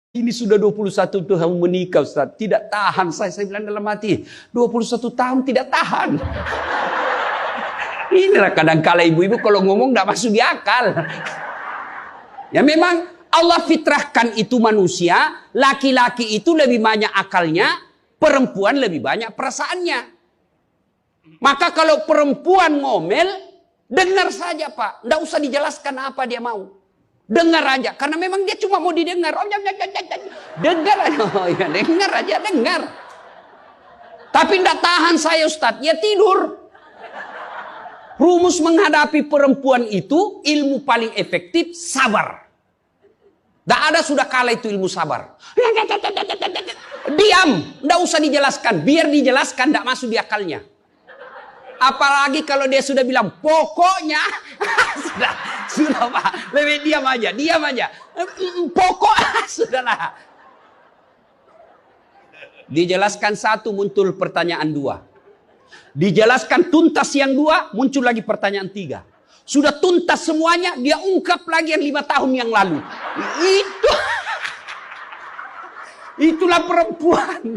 Ini sudah 21 tahun menikah, Ustaz. Tidak tahan saya. Saya bilang dalam hati, 21 tahun tidak tahan. Inilah kadang-kala ibu-ibu kalau ngomong tidak masuk di akal. Ya memang Allah fitrahkan itu manusia. Laki-laki itu lebih banyak akalnya. Perempuan lebih banyak perasaannya. Maka kalau perempuan ngomel, dengar saja Pak. Tidak usah dijelaskan apa dia mau. Dengar aja, karena memang dia cuma mau didengar. Oh, dengar aja, oh, ya, dengar aja, dengar. Tapi tidak tahan saya Ustadz, ya tidur. Rumus menghadapi perempuan itu, ilmu paling efektif, sabar. Tidak ada sudah kalah itu ilmu sabar. Diam, tidak usah dijelaskan. Biar dijelaskan, tidak masuk di akalnya. Apalagi kalau dia sudah bilang, pokoknya, sudah Pak, lebih diam aja. Pokok, sudahlah. Dijelaskan satu, muncul pertanyaan dua. Dijelaskan tuntas yang dua, muncul lagi pertanyaan tiga. Sudah tuntas semuanya, dia ungkap lagi yang 5 tahun yang lalu. Itulah perempuan.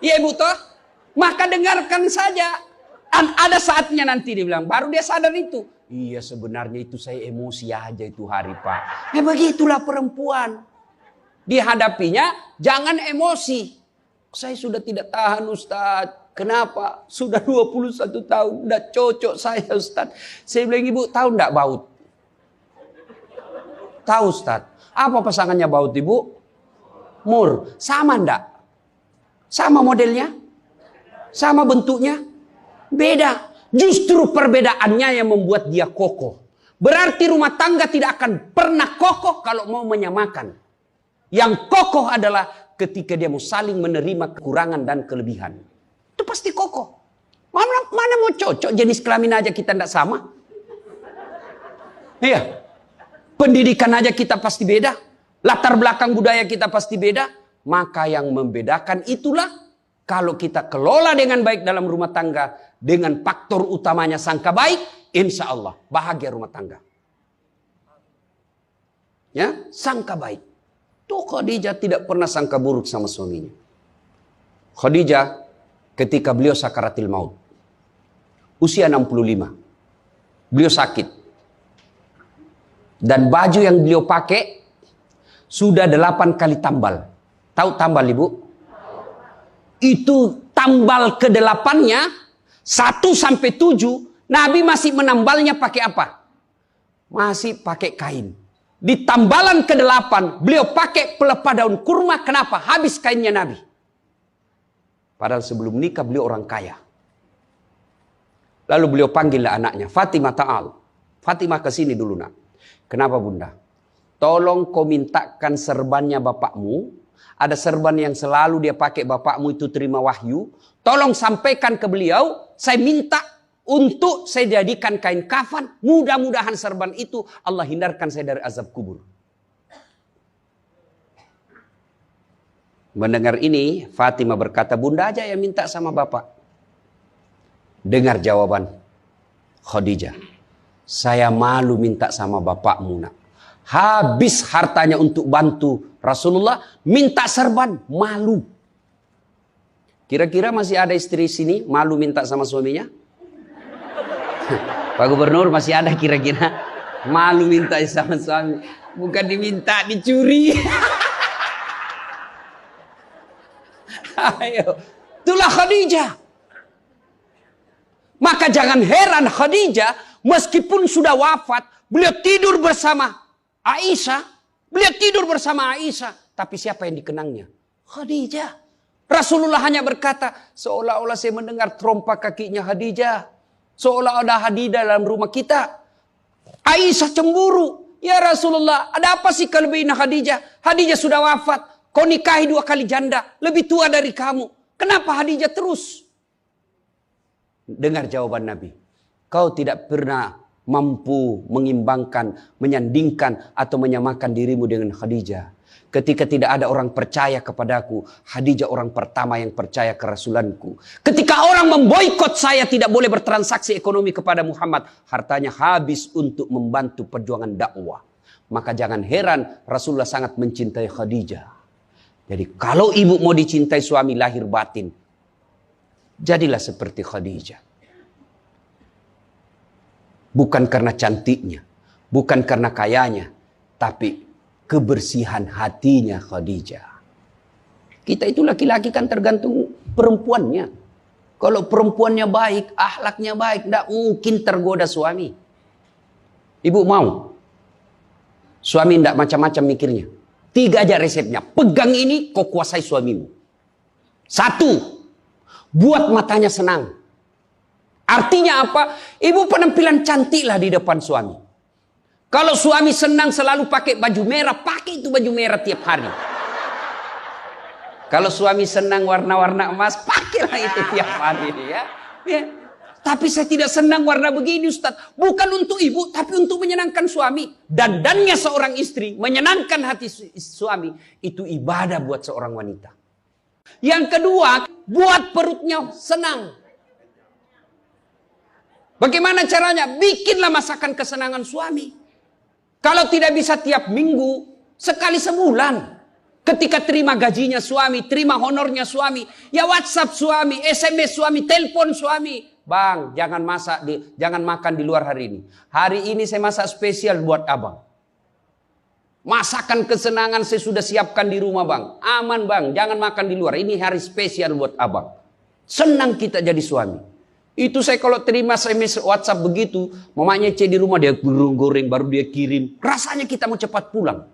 Iya Ibu toh? Maka dengarkan saja. Ada saatnya nanti dia bilang, baru dia sadar itu. Iya sebenarnya itu saya emosi aja itu hari Pak. Begitulah perempuan. Dihadapinya jangan emosi. Saya sudah tidak tahan Ustadz. Kenapa? Sudah 21 tahun. Udah cocok saya Ustadz. Saya bilang Ibu tahu enggak baut? Tahu Ustadz. Apa pasangannya baut Ibu? Mur. Sama enggak? Sama modelnya? Sama bentuknya? Beda. Justru perbedaannya yang membuat dia kokoh. Berarti rumah tangga tidak akan pernah kokoh kalau mau menyamakan. Yang kokoh adalah ketika dia mau saling menerima kekurangan dan kelebihan. Itu pasti kokoh. Mana mau cocok jenis kelamin aja kita tidak sama. Iya. Pendidikan aja kita pasti beda. Latar belakang budaya kita pasti beda. Maka yang membedakan itulah kalau kita kelola dengan baik dalam rumah tangga, dengan faktor utamanya sangka baik, insya Allah bahagia rumah tangga. Ya, sangka baik. Tuh Khadijah tidak pernah sangka buruk sama suaminya. Khadijah ketika beliau sakaratil maut, usia 65, beliau sakit. Dan baju yang beliau pakai sudah 8 kali tambal. Tahu tambal Ibu? Itu tambal ke-8-nya 1 sampai 7 Nabi masih menambalnya pakai apa? Masih pakai kain. Di tambalan ke-8 beliau pakai pelepah daun kurma. Kenapa? Habis kainnya Nabi. Padahal sebelum nikah beliau orang kaya. Lalu beliau panggillah anaknya, Fatimah ta'al. Fatimah ke sini dulu nak. Kenapa Bunda? Tolong kau mintakan serbannya bapakmu. Ada serban yang selalu dia pakai bapakmu itu terima wahyu. Tolong sampaikan ke beliau. Saya minta untuk saya jadikan kain kafan. Mudah-mudahan serban itu Allah hindarkan saya dari azab kubur. Mendengar ini Fatimah berkata, Bunda aja yang minta sama bapak. Dengar jawaban Khadijah. Saya malu minta sama bapakmu nak. Habis hartanya untuk bantu Rasulullah, minta serban, malu. Kira-kira masih ada istri sini malu minta sama suaminya? Pak Gubernur masih ada kira-kira malu minta sama suami? Bukan diminta, dicuri. Ayo, itulah Khadijah. Maka jangan heran Khadijah meskipun sudah wafat, beliau tidur bersama Aisyah, beliau tidur bersama Aisyah. Tapi siapa yang dikenangnya? Khadijah. Rasulullah hanya berkata, seolah-olah saya mendengar trompa kakinya Khadijah. Seolah ada Khadijah dalam rumah kita. Aisyah cemburu. Ya Rasulullah, ada apa sih kelebihan Khadijah? Khadijah sudah wafat. Kau nikahi 2 kali janda. Lebih tua dari kamu. Kenapa Khadijah terus? Dengar jawaban Nabi. Kau tidak pernah mampu mengimbangkan, menyandingkan atau menyamakan dirimu dengan Khadijah. Ketika tidak ada orang percaya kepadaku, Khadijah orang pertama yang percaya ke Rasulanku. Ketika orang memboikot saya tidak boleh bertransaksi ekonomi kepada Muhammad, hartanya habis untuk membantu perjuangan dakwah. Maka jangan heran Rasulullah sangat mencintai Khadijah. Jadi kalau ibu mau dicintai suami lahir batin, jadilah seperti Khadijah. Bukan karena cantiknya, bukan karena kayanya, tapi kebersihan hatinya Khadijah. Kita itu laki-laki kan tergantung perempuannya. Kalau perempuannya baik, akhlaknya baik, tidak mungkin tergoda suami. Ibu mau? Suami tidak macam-macam mikirnya. 3 aja resepnya. Pegang ini, kau kuasai suamimu. 1, buat matanya senang. Artinya apa? Ibu penampilan cantiklah di depan suami. Kalau suami senang selalu pakai baju merah, pakai itu baju merah tiap hari. Kalau suami senang warna-warna emas, pakailah itu tiap hari. Ya. Tapi saya tidak senang warna begini, Ustaz. Bukan untuk ibu, tapi untuk menyenangkan suami. Dandannya seorang istri, menyenangkan hati suami, itu ibadah buat seorang wanita. Yang kedua, buat perutnya senang. Bagaimana caranya? Bikinlah masakan kesenangan suami. Kalau tidak bisa tiap minggu, sekali sebulan. Ketika terima gajinya suami, terima honornya suami, ya WhatsApp suami, SMS suami, telepon suami. Bang, jangan makan di luar hari ini. Hari ini saya masak spesial buat abang. Masakan kesenangan saya sudah siapkan di rumah bang. Aman bang, jangan makan di luar. Ini hari spesial buat abang. Senang kita jadi suami. Itu saya kalau terima SMS WhatsApp begitu, mamanya di rumah dia goreng baru dia kirim. Rasanya kita mau cepat pulang.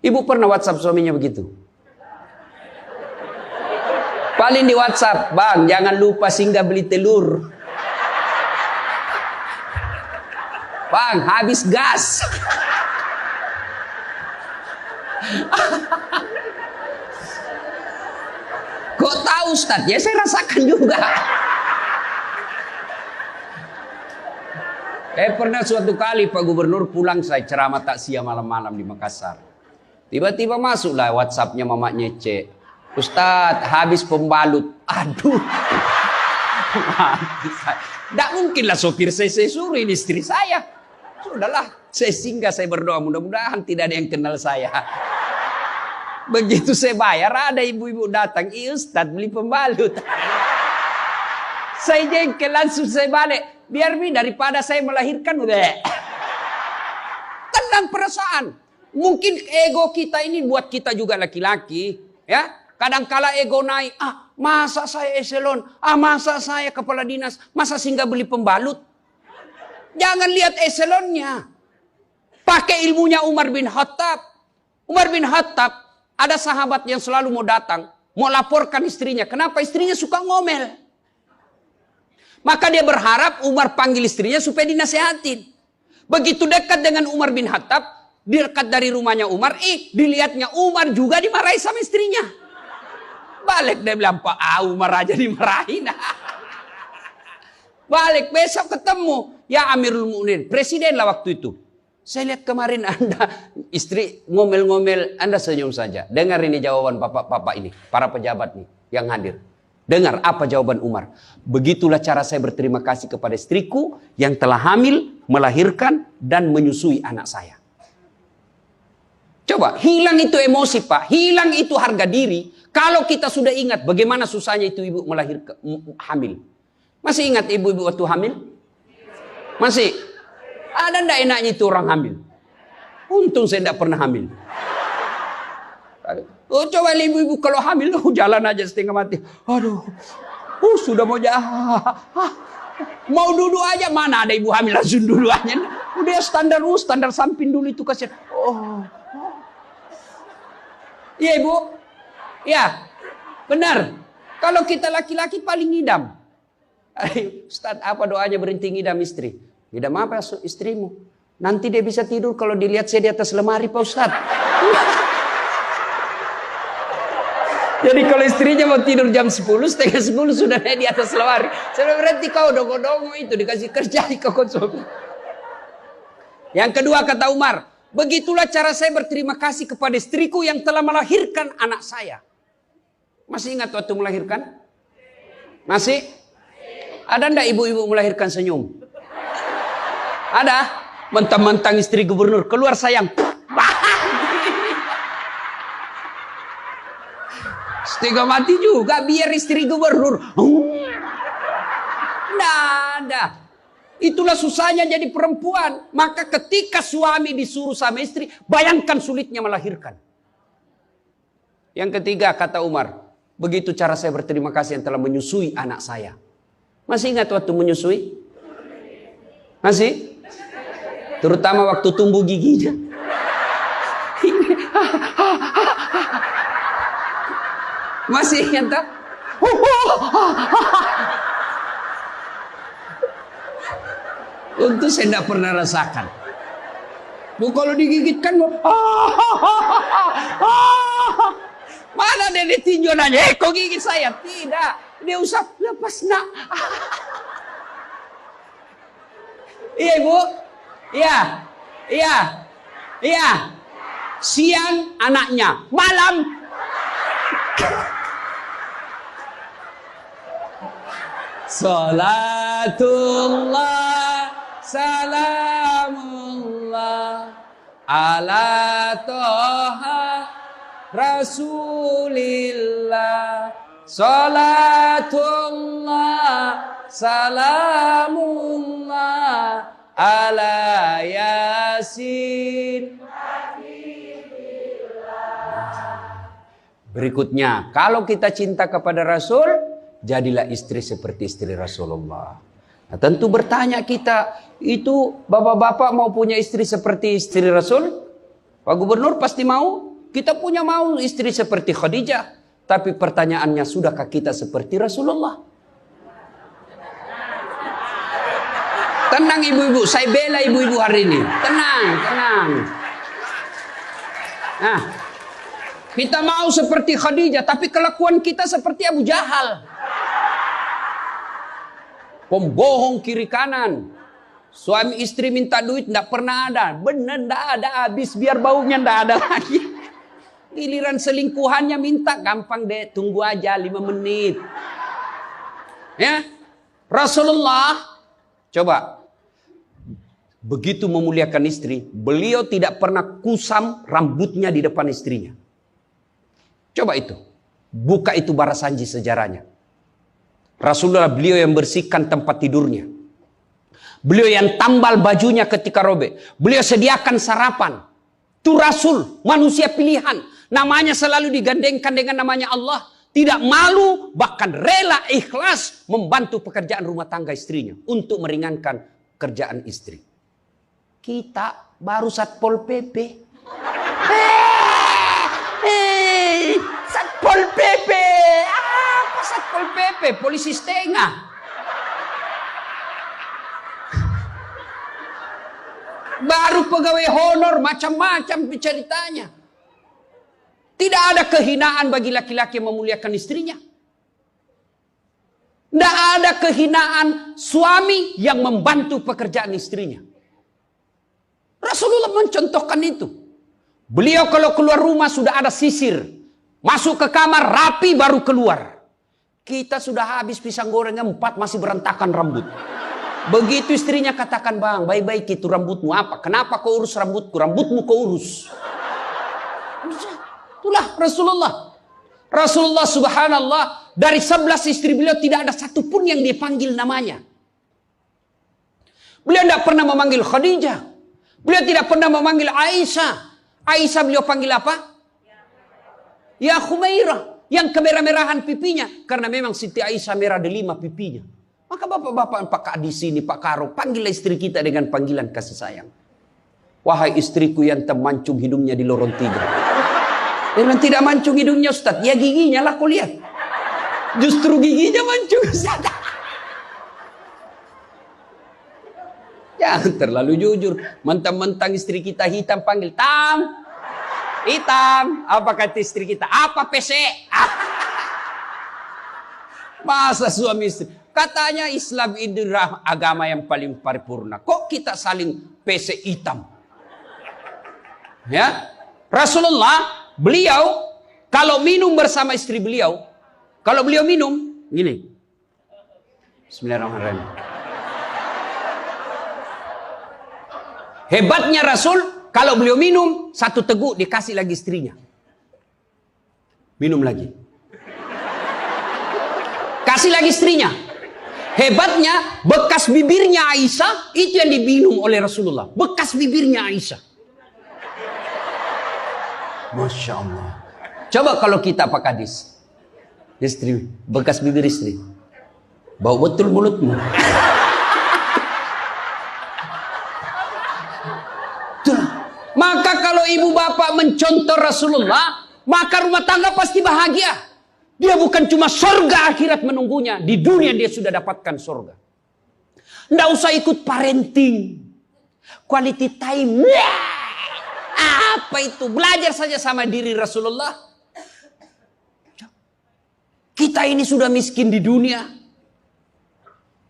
Ibu pernah WhatsApp suaminya begitu? Paling di WhatsApp, bang jangan lupa singgah beli telur. Bang habis gas. Kok tahu Ustaz? Ya saya rasakan juga. Pernah suatu kali Pak Gubernur pulang, saya ceramah takziah malam-malam di Makassar. Tiba-tiba masuklah WhatsAppnya mamanya C. Ustaz, habis pembalut. Aduh. Tidak mungkinlah sopir saya suruh, ini istri saya. Sudahlah, saya singgah, saya berdoa. Mudah-mudahan tidak ada yang kenal saya. Begitu saya bayar, ada ibu-ibu datang. Ustaz, beli pembalut. Saya jengkel, langsung saya balik. Biar daripada saya melahirkan. Tenang perasaan. Mungkin ego kita ini buat kita juga laki-laki. Ya. Kadangkala ego naik, masa saya eselon, masa saya kepala dinas, masa singgah beli pembalut. Jangan lihat eselonnya. Pakai ilmunya Umar bin Khattab. Umar bin Khattab, ada sahabat yang selalu mau datang, mau laporkan istrinya. Kenapa? Istrinya suka ngomel. Maka dia berharap Umar panggil istrinya supaya dinasehatin. Begitu dekat dengan Umar bin Khattab, dekat dari rumahnya Umar, dilihatnya Umar juga dimarahi sama istrinya. Balik dia bilang, Pak Umar aja dimarahin. Balik besok ketemu. Ya Amirul Mukminin, presiden lah waktu itu. Saya lihat kemarin Anda, istri ngomel-ngomel, Anda senyum saja. Dengar ini jawaban bapak-bapak ini, para pejabat nih yang hadir. Dengar apa jawaban Umar. Begitulah cara saya berterima kasih kepada istriku yang telah hamil, melahirkan, dan menyusui anak saya. Coba, hilang itu emosi Pak, hilang itu harga diri. Kalau kita sudah ingat bagaimana susahnya itu ibu melahirkan, hamil. Masih ingat ibu-ibu waktu hamil? Masih? Ada ndak enaknya itu orang hamil? Untung saya tidak pernah hamil. Coba ibu-ibu kalau hamil, jalan aja setengah mati. Aduh, sudah mau mau duduk aja, mana ada ibu hamil langsung duduk aja. Udah standar samping dulu itu kasihan. Iya ibu. Ya, benar. Kalau kita laki-laki paling ngidam. Ustaz, apa doanya berhenti ngidam istri? Ngidam apa istrimu? Nanti dia bisa tidur kalau dilihat saya di atas lemari Pak Ustaz. Jadi kalau istrinya mau tidur jam 10, setengah 10 sudah di atas lemari. Saya berhenti kau dongo-dongo itu dikasih kerja di konsumsi. Yang kedua kata Umar, begitulah cara saya berterima kasih kepada istriku yang telah melahirkan anak saya. Masih ingat waktu melahirkan? Masih? Ada ndak ibu-ibu melahirkan senyum? Ada? Mentang-mentang istri gubernur, keluar sayang. Setengah mati juga biar istri gubernur. Nggak ada. Itulah susahnya jadi perempuan. Maka ketika suami disuruh sama istri, bayangkan sulitnya melahirkan. Yang ketiga, kata Umar, begitu cara saya berterima kasih yang telah menyusui anak saya. Masih ingat waktu menyusui? Masih? Terutama waktu tumbuh giginya. Masih ingat tak? Untuk saya tidak pernah rasakan. Kalau digigit kan mana dia ditinjau nanya, kok gigit saya? Tidak, dia usap, lepas nak. Iya ibu, iya. Siang anaknya, malam. Salatullah, salamullah, ala toha Rasulillah. Salatullah, salamullah, ala yasin. Berikutnya, kalau kita cinta kepada Rasul, jadilah istri seperti istri Rasulullah. Nah, tentu bertanya kita, itu bapak-bapak mau punya istri seperti istri Rasul? Pak Gubernur pasti mau. Kita punya mau istri seperti Khadijah. Tapi pertanyaannya, sudahkah kita seperti Rasulullah? Tenang ibu-ibu, saya bela ibu-ibu hari ini. Tenang. Nah, kita mau seperti Khadijah, tapi kelakuan kita seperti Abu Jahal. Pembohong kiri kanan. Suami istri minta duit, tidak pernah ada. Benar, tidak ada. Habis biar baunya tidak ada lagi. Giliran selingkuhannya minta, gampang deh, tunggu aja 5 menit. Ya, Rasulullah, coba. Begitu memuliakan istri, beliau tidak pernah kusam rambutnya di depan istrinya. Coba itu. Buka itu Barasanji sejarahnya. Rasulullah beliau yang bersihkan tempat tidurnya. Beliau yang tambal bajunya ketika robek. Beliau sediakan sarapan. Itu Rasul, manusia pilihan. Namanya selalu digandengkan dengan namanya Allah. Tidak malu, bahkan rela ikhlas membantu pekerjaan rumah tangga istrinya. Untuk meringankan kerjaan istri. Kita baru Satpol PP. Satpol PP. Apa Satpol PP? Polisi setengah. Baru pegawai honor, macam-macam ceritanya. Tidak ada kehinaan bagi laki-laki yang memuliakan istrinya. Tidak ada kehinaan suami yang membantu pekerjaan istrinya. Rasulullah mencontohkan itu. Beliau kalau keluar rumah sudah ada sisir. Masuk ke kamar rapi baru keluar. Kita sudah habis pisang gorengnya 4 masih berantakan rambut. Begitu istrinya katakan, bang, baik-baik itu rambutmu apa? Kenapa kau urus rambutku? Rambutmu kau urus. Itulah Rasulullah. Rasulullah subhanallah, dari 11 istri beliau tidak ada satupun yang dia panggil namanya. Beliau tidak pernah memanggil Khadijah. Beliau tidak pernah memanggil Aisyah. Aisyah beliau panggil apa? Ya Khumairah. Yang kemerah-merahan pipinya. Karena memang Siti Aisyah merah delima pipinya. Maka bapak-bapak Pak Kak di sini, Pak Karo, panggillah istri kita dengan panggilan kasih sayang. Wahai istriku yang termancung hidungnya di lorong 3. Yang tidak mancung hidungnya Ustaz, ya giginya lah kau lihat. Justru giginya mancung Ustaz. Jangan terlalu jujur. Mentang-mentang istri kita hitam panggil Tam. Hitam. Apa kata istri kita? Apa PC? Masa suami istri? Katanya Islam itu agama yang paling paripurna. Kok kita saling PC hitam? Ya, Rasulullah beliau kalau minum bersama istri beliau, kalau beliau minum gini. Bismillahirrahmanirrahim. Hebatnya Rasul, kalau beliau minum, satu teguk dikasih lagi istrinya. Minum lagi. Kasih lagi istrinya. Hebatnya, bekas bibirnya Aisyah, itu yang diminum oleh Rasulullah. Bekas bibirnya Aisyah. Masya Allah. Coba kalau kita Pak Kadis. Istri, bekas bibir istri. Bau betul mulutmu. Maka kalau ibu bapak mencontoh Rasulullah, maka rumah tangga pasti bahagia. Dia bukan cuma surga akhirat menunggunya. Di dunia dia sudah dapatkan surga. Nggak usah ikut parenting. Quality time. Apa itu? Belajar saja sama diri Rasulullah. Kita ini sudah miskin di dunia.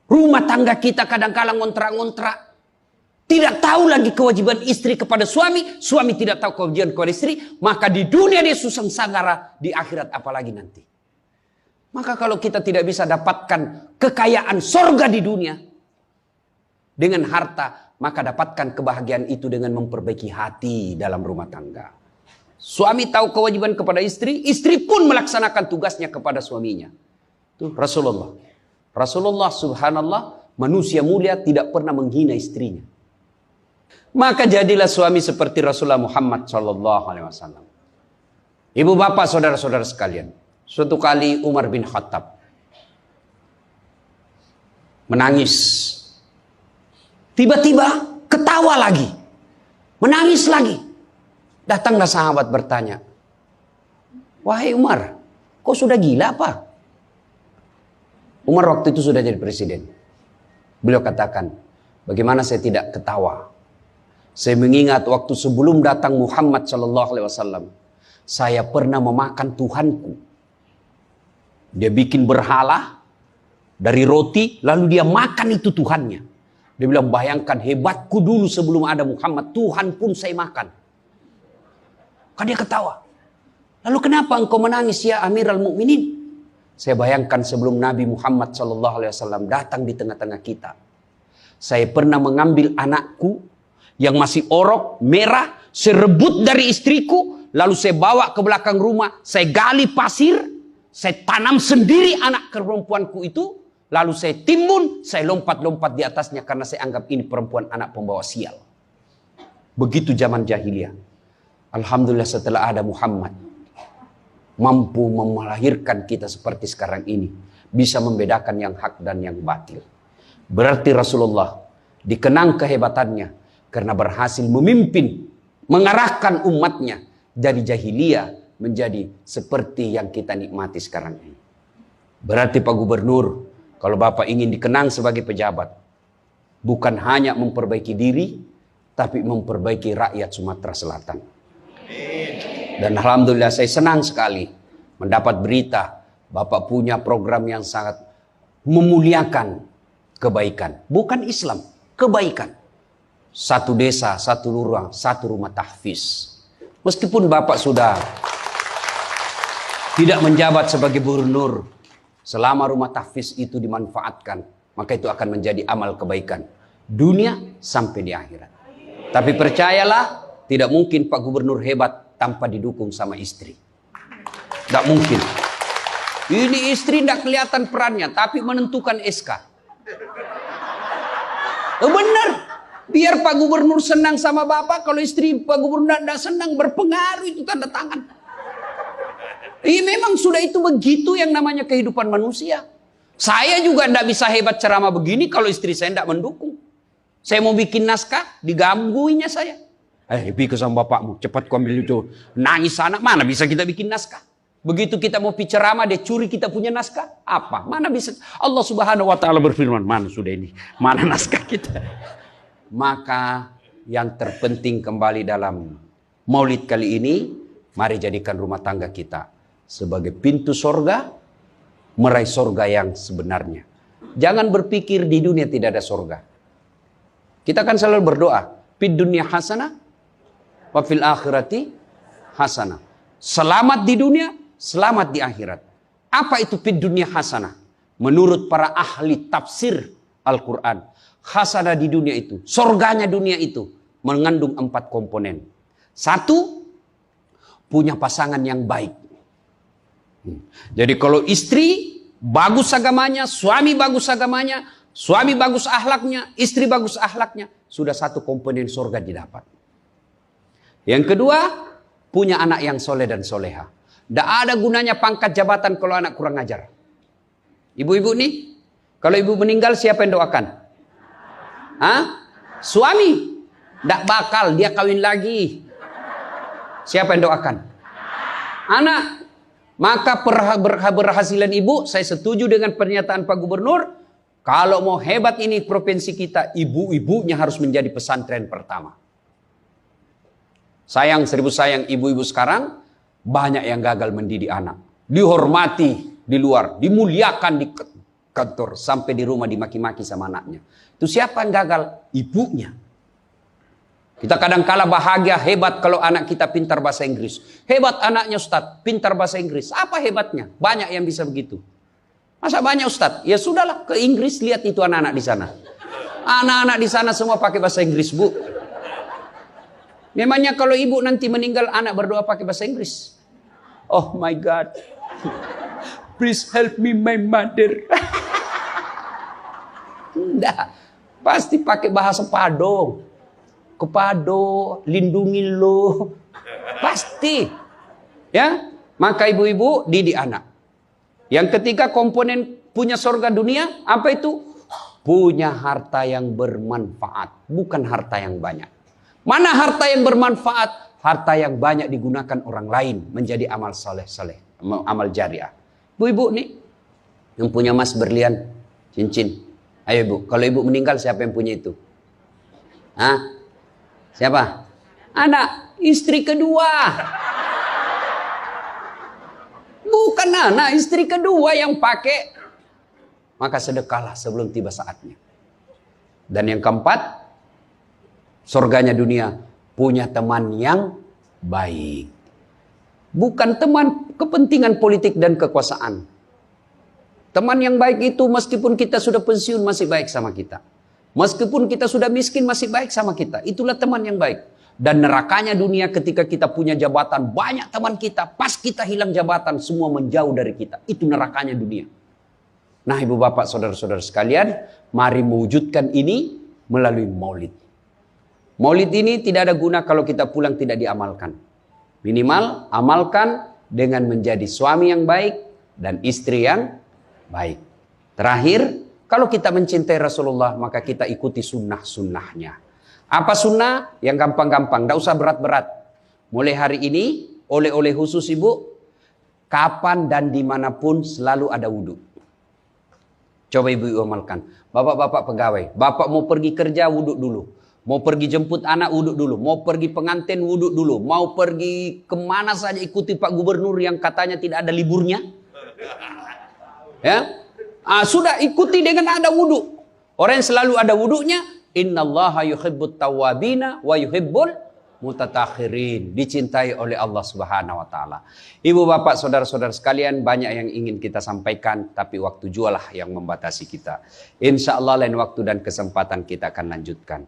Rumah tangga kita kadang-kala ngontrak-ngontrak. Tidak tahu lagi kewajiban istri kepada suami. Suami tidak tahu kewajiban kepada istri. Maka di dunia dia susah sanggara. Di akhirat apalagi nanti. Maka kalau kita tidak bisa dapatkan kekayaan sorga di dunia. Dengan harta. Maka dapatkan kebahagiaan itu dengan memperbaiki hati dalam rumah tangga. Suami tahu kewajiban kepada istri. Istri pun melaksanakan tugasnya kepada suaminya. Itu Rasulullah. Rasulullah subhanallah. Manusia mulia tidak pernah menghina istrinya. Maka jadilah suami seperti Rasulullah Muhammad SAW. Ibu bapak saudara-saudara sekalian. Suatu kali Umar bin Khattab menangis. Tiba-tiba ketawa lagi. Menangis lagi. Datanglah sahabat bertanya. Wahai Umar, kok sudah gila apa? Umar waktu itu sudah jadi presiden. Beliau katakan, bagaimana saya tidak ketawa? Saya mengingat waktu sebelum datang Muhammad SAW, saya pernah memakan Tuhanku. Dia bikin berhala dari roti, lalu dia makan itu Tuhannya. Dia bilang, bayangkan hebatku dulu sebelum ada Muhammad, Tuhan pun saya makan. Kan dia ketawa. Lalu kenapa engkau menangis ya Amirul Mukminin? Saya bayangkan sebelum Nabi Muhammad SAW datang di tengah-tengah kita. Saya pernah mengambil anakku yang masih orok, merah, saya rebut dari istriku, lalu saya bawa ke belakang rumah, saya gali pasir, saya tanam sendiri anak perempuanku itu, lalu saya timbun, saya lompat-lompat di atasnya karena saya anggap ini perempuan anak pembawa sial. Begitu zaman jahiliyah. Alhamdulillah setelah ada Muhammad, mampu melahirkan kita seperti sekarang ini, bisa membedakan yang hak dan yang batil. Berarti Rasulullah dikenang kehebatannya, karena berhasil memimpin, mengarahkan umatnya dari jahiliyah menjadi seperti yang kita nikmati sekarang ini. Berarti Pak Gubernur, kalau Bapak ingin dikenang sebagai pejabat, bukan hanya memperbaiki diri, tapi memperbaiki rakyat Sumatera Selatan. Dan Alhamdulillah saya senang sekali mendapat berita Bapak punya program yang sangat memuliakan kebaikan. Bukan Islam, kebaikan. Satu desa, satu lurah, satu rumah tahfiz. Meskipun Bapak sudah tidak menjabat sebagai gubernur, selama rumah tahfiz itu dimanfaatkan, maka itu akan menjadi amal kebaikan dunia sampai di akhirat. Tapi percayalah, tidak mungkin Pak Gubernur hebat tanpa didukung sama istri. Tidak mungkin. Ini istri tidak kelihatan perannya, tapi menentukan SK. Benar. Biar Pak Gubernur senang sama Bapak, kalau istri Pak Gubernur tidak senang, berpengaruh itu tanda tangan. Memang sudah itu begitu yang namanya kehidupan manusia. Saya juga tidak bisa hebat ceramah begini kalau istri saya tidak mendukung. Saya mau bikin naskah, digangguinya saya. Pergi sama bapakmu, cepat kau ambil itu. Nangis anak, mana bisa kita bikin naskah? Begitu kita mau ceramah, dia curi kita punya naskah. Apa? Mana bisa? Allah Subhanahu Wa Taala berfirman, mana sudah ini? Mana naskah kita? Maka yang terpenting kembali dalam maulid kali ini, mari jadikan rumah tangga kita sebagai pintu sorga, meraih sorga yang sebenarnya. Jangan berpikir di dunia tidak ada sorga. Kita kan selalu berdoa, fid dunya hasanah, wa fil akhirati hasanah. Selamat di dunia, selamat di akhirat. Apa itu fid dunya hasanah? Menurut para ahli tafsir Al-Quran, hasanah di dunia itu, sorganya dunia itu, mengandung 4 komponen. 1, punya pasangan yang baik. Jadi kalau istri bagus agamanya, suami bagus agamanya, suami bagus akhlaknya, istri bagus akhlaknya, sudah 1 komponen surga didapat. Yang kedua, punya anak yang soleh dan soleha. Tidak ada gunanya pangkat jabatan kalau anak kurang ajar. Ibu-ibu nih, kalau ibu meninggal siapa yang doakan? Hah? Suami. Tidak bakal, dia kawin lagi. Siapa yang doakan? Anak. Maka berhasilan ibu, saya setuju dengan pernyataan Pak Gubernur. Kalau mau hebat ini provinsi kita, ibu-ibunya harus menjadi pesantren pertama. Sayang, seribu sayang ibu-ibu sekarang, banyak yang gagal mendidik anak. Dihormati di luar, dimuliakan di kantor, sampai di rumah dimaki-maki sama anaknya. Itu siapa yang gagal? Ibunya. Kita kadang-kala bahagia, hebat kalau anak kita pintar bahasa Inggris. Hebat anaknya Ustadz, pintar bahasa Inggris. Apa hebatnya? Banyak yang bisa begitu. Masa banyak Ustadz? Ya sudahlah, ke Inggris lihat itu anak-anak di sana. Anak-anak di sana semua pakai bahasa Inggris, Bu. Memangnya kalau ibu nanti meninggal, anak berdoa pakai bahasa Inggris? Oh my God. Please help me my mother. Enggak. Pasti pakai bahasa Padang. Kepado, lindungi lo. Pasti. Ya, maka ibu-ibu didik anak. Yang ketiga komponen punya surga dunia, apa itu? Punya harta yang bermanfaat, bukan harta yang banyak. Mana harta yang bermanfaat? Harta yang banyak digunakan orang lain menjadi amal soleh-soleh, amal jariah. Bu-ibu nih, yang punya emas berlian, cincin. Ayo ibu, kalau ibu meninggal siapa yang punya itu? Hah? Siapa? Anak, istri kedua. Bukan anak, istri kedua yang pakai. Maka sedekahlah sebelum tiba saatnya. Dan yang keempat, surganya dunia, punya teman yang baik. Bukan teman kepentingan politik dan kekuasaan. Teman yang baik itu meskipun kita sudah pensiun masih baik sama kita. Meskipun kita sudah miskin masih baik sama kita. Itulah teman yang baik. Dan nerakanya dunia ketika kita punya jabatan, banyak teman kita, pas kita hilang jabatan, semua menjauh dari kita. Itu nerakanya dunia. Nah ibu bapak saudara-saudara sekalian, mari mewujudkan ini melalui maulid. Maulid ini tidak ada guna kalau kita pulang tidak diamalkan. Minimal amalkan dengan menjadi suami yang baik dan istri yang baik. Terakhir, kalau kita mencintai Rasulullah, maka kita ikuti sunnah-sunnahnya. Apa sunnah? Yang gampang-gampang, tidak usah berat-berat. Mulai hari ini, oleh-oleh khusus ibu, kapan dan dimanapun selalu ada wudhu. Coba ibu amalkan. Bapak-bapak pegawai, bapak mau pergi kerja, wudhu dulu. Mau pergi jemput anak, wudhu dulu. Mau pergi pengantin, wudhu dulu. Mau pergi kemana saja, ikuti Pak Gubernur yang katanya tidak ada liburnya. Ya, sudah ikuti dengan ada wudhu. Orang yang selalu ada wudhunya, innallaha yuhibbut tawwabina wa yuhibbul mutatakhirin. Dicintai oleh Allah Subhanahu wa taala. Ibu bapak saudara-saudara sekalian, banyak yang ingin kita sampaikan, tapi waktu jualah yang membatasi kita. Insya Allah lain waktu dan kesempatan kita akan lanjutkan.